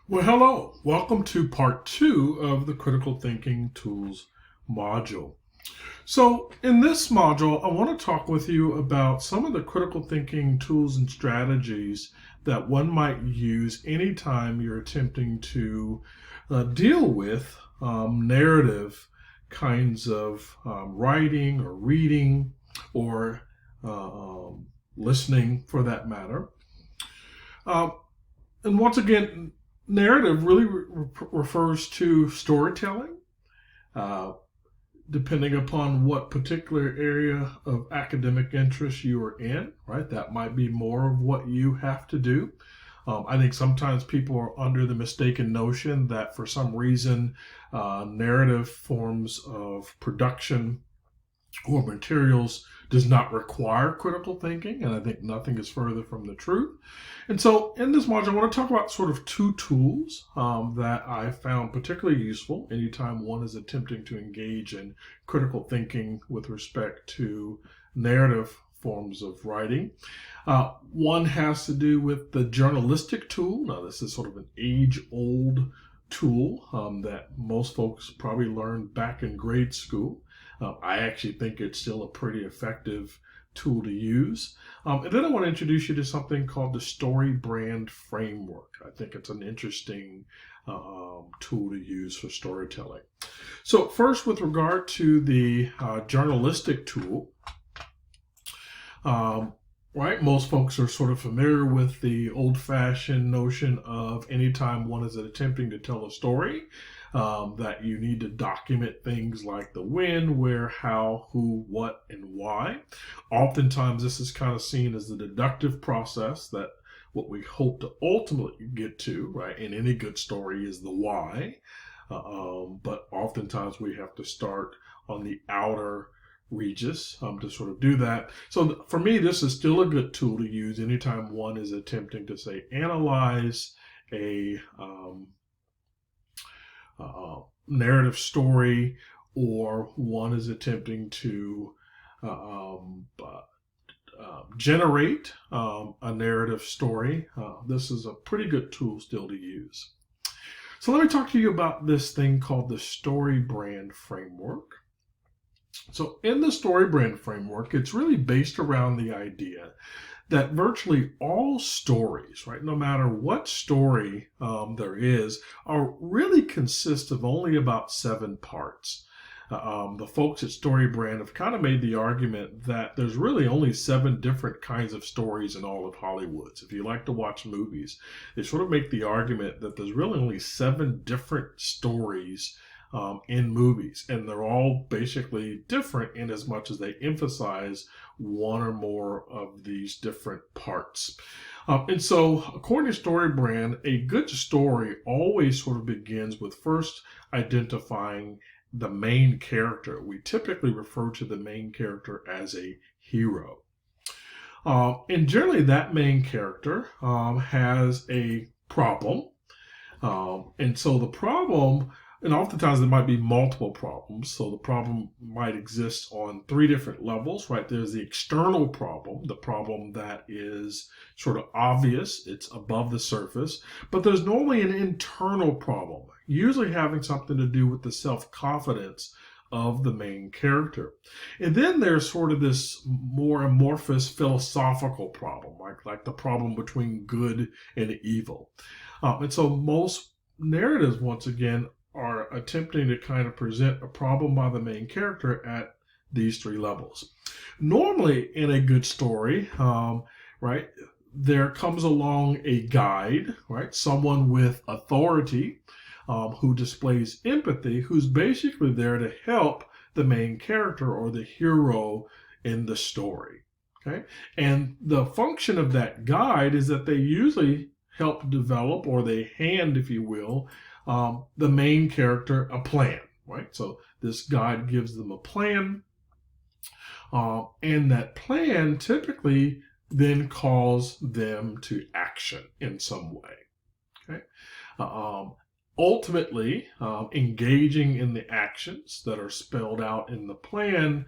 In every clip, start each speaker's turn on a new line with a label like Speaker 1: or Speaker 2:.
Speaker 1: Well, hello. Welcome to part two of the Critical Thinking Tools module. So, in this module, I want to talk with you about some of the critical thinking tools and strategies that one might use anytime you're attempting to deal with narrative kinds of writing or reading or listening for that matter. Uh, and once again, narrative really refers to storytelling, uh, depending upon what particular area of academic interest you are in, right? That might be more of what you have to do. I think sometimes people are under the mistaken notion that for some reason, narrative forms of production or materials does not require critical thinking, and I think nothing is further from the truth. And so in this module, I want to talk about sort of two tools that I found particularly useful anytime one is attempting to engage in critical thinking with respect to narrative forms of writing. One has to do with the journalistic tool. Now, this is sort of an age-old tool that most folks probably learned back in grade school. I actually think it's still a pretty effective tool to use. And then I want to introduce you to something called the Story Brand Framework. I think it's an interesting tool to use for storytelling. So first, with regard to the journalistic tool, right, most folks are sort of familiar with the old-fashioned notion of anytime one is attempting to tell a story, that you need to document things like the when, where, how, who, what, and why. Oftentimes, this is kind of seen as the deductive process that what we hope to ultimately get to, right, in any good story is the why. But oftentimes we have to start on the outer Regis to sort of do that. So for me, this is still a good tool to use anytime one is attempting to, say, analyze a narrative story, or one is attempting to generate a narrative story. This is a pretty good tool still to use. So let me talk to you about this thing called the Story Brand Framework. So in the Story Brand Framework, it's really based around the idea that virtually all stories, right, no matter what story there is, are really consist of only about 7 parts. The folks at Story Brand have kind of made the argument that there's really only 7 different kinds of stories in all of Hollywood. So if you like to watch movies, they sort of make the argument that there's really only 7 different stories in movies, and they're all basically different in as much as they emphasize one or more of these different parts. And so, according to Story Brand, a good story always sort of begins with first identifying the main character. We typically refer to the main character as a hero. And generally, that main character has a problem. And so the problem, and oftentimes there might be multiple problems. So the problem might exist on 3 different levels, right? There's the external problem, the problem that is sort of obvious, it's above the surface. But there's normally an internal problem, usually having something to do with the self-confidence of the main character. And then there's sort of this more amorphous philosophical problem, like the problem between good and evil. And so most narratives, once again, are attempting to kind of present a problem by the main character at these 3 levels. Normally, in a good story, right, there comes along a guide, right, someone with authority who displays empathy, who's basically there to help the main character or the hero in the story. Okay, and the function of that guide is that they usually help develop, or they hand, if you will, the main character a plan, right? So this guide gives them a plan, and that plan typically then calls them to action in some way. Okay, ultimately, engaging in the actions that are spelled out in the plan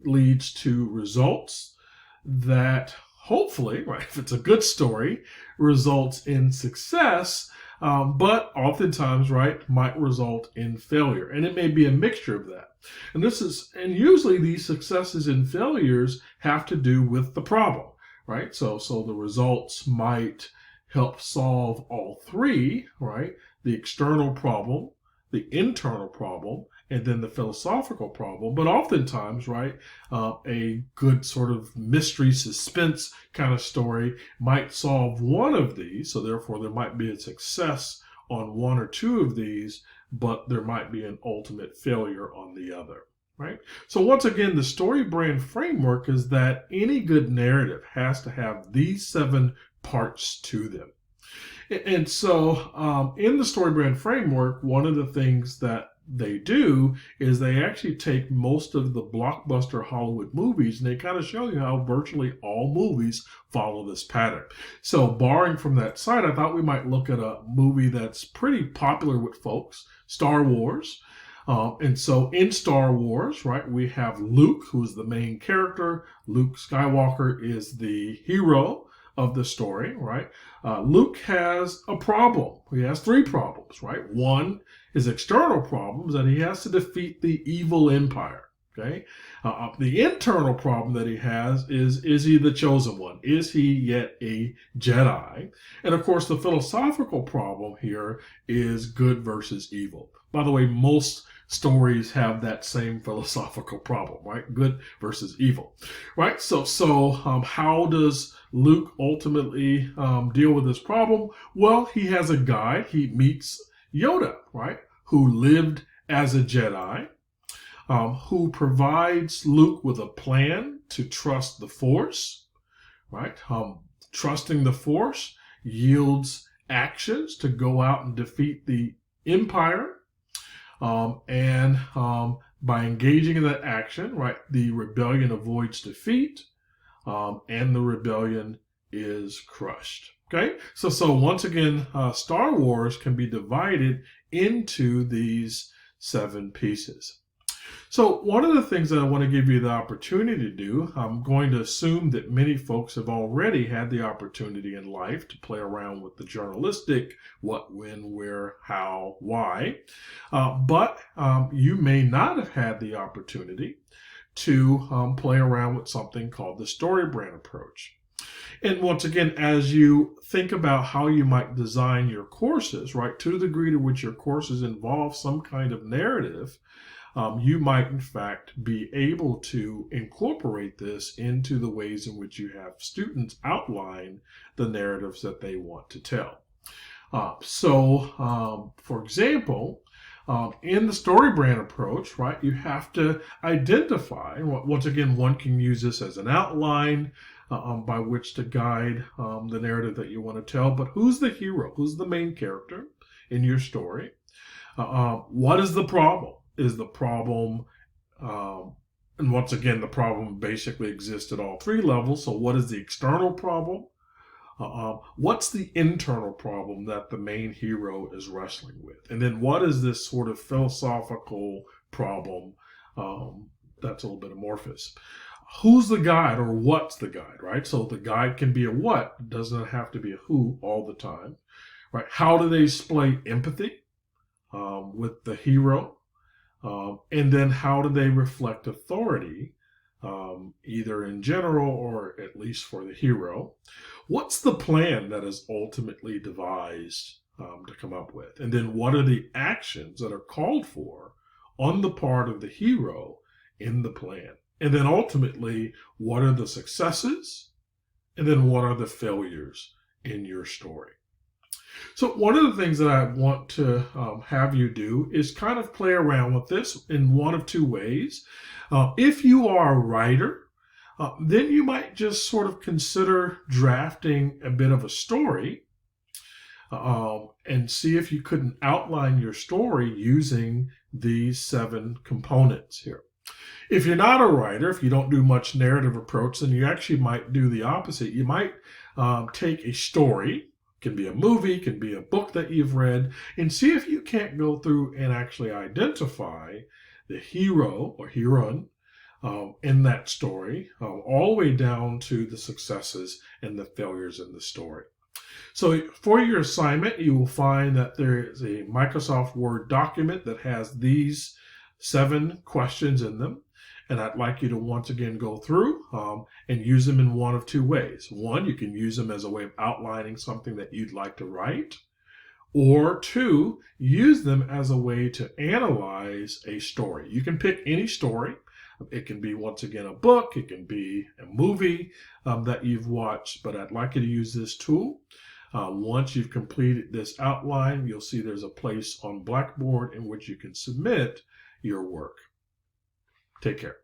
Speaker 1: leads to results that hopefully, right, if it's a good story, results in success but oftentimes, right, might result in failure. And it may be a mixture of that. And usually these successes and failures have to do with the problem, right? So the results might help solve all three, right? The external problem, the internal problem, and then the philosophical problem. But oftentimes, right, a good sort of mystery suspense kind of story might solve one of these. So therefore, there might be a success on one or two of these, but there might be an ultimate failure on the other. Right? So once again, the story brand framework is that any good narrative has to have these 7 parts to them. And so in the story brand framework, one of the things that they do is they actually take most of the blockbuster Hollywood movies and they kind of show you how virtually all movies follow this pattern. So borrowing from that site, I thought we might look at a movie that's pretty popular with folks, Star Wars. And so in Star Wars, right, we have Luke, who's the main character. Luke Skywalker is the hero of the story, right? Luke has a problem. He has 3 problems, right? One is external problems, that he has to defeat the evil empire, okay? The internal problem that he has is he the chosen one? Is he yet a Jedi? And of course, the philosophical problem here is good versus evil. By the way, most stories have that same philosophical problem, right? Good versus evil, right? So how does Luke ultimately deal with this problem? Well, he has a guide. He meets Yoda, right? Who lived as a Jedi, who provides Luke with a plan to trust the Force, right? Trusting the Force yields actions to go out and defeat the Empire. By engaging in that action, right, the rebellion avoids defeat, and the rebellion is crushed. Okay, so once again, Star Wars can be divided into these 7 pieces. So one of the things that I want to give you the opportunity to do, I'm going to assume that many folks have already had the opportunity in life to play around with the journalistic what, when, where, how, why. But you may not have had the opportunity to play around with something called the story brand approach. And once again, as you think about how you might design your courses, right, to the degree to which your courses involve some kind of narrative, you might, in fact, be able to incorporate this into the ways in which you have students outline the narratives that they want to tell. For example, in the story brand approach, right, you have to identify, once again, one can use this as an outline by which to guide the narrative that you want to tell, but who's the hero? Who's the main character in your story? What is the problem? Is the problem, and once again, the problem basically exists at all 3 levels. So what is the external problem? What's the internal problem that the main hero is wrestling with? And then what is this sort of philosophical problem that's a little bit amorphous? Who's the guide or what's the guide, right? So the guide can be a what, it doesn't have to be a who all the time, right? How do they display empathy with the hero? And then how do they reflect authority, either in general or at least for the hero? What's the plan that is ultimately devised to come up with? And then what are the actions that are called for on the part of the hero in the plan? And then ultimately, what are the successes? And then what are the failures in your story? So one of the things that I want to have you do is kind of play around with this in one of 2 ways. If you are a writer, then you might just sort of consider drafting a bit of a story and see if you couldn't outline your story using these 7 components here. If you're not a writer, if you don't do much narrative approach, then you actually might do the opposite. You might take a story, can be a movie, can be a book that you've read, and see if you can't go through and actually identify the hero or heroine in that story, all the way down to the successes and the failures in the story. So for your assignment, you will find that there is a Microsoft Word document that has these 7 questions in them. And I'd like you to once again go through and use them in one of 2 ways. One, you can use them as a way of outlining something that you'd like to write. Or 2, use them as a way to analyze a story. You can pick any story. It can be, once again, a book. It can be a movie that you've watched. But I'd like you to use this tool. Once you've completed this outline, you'll see there's a place on Blackboard in which you can submit your work. Take care.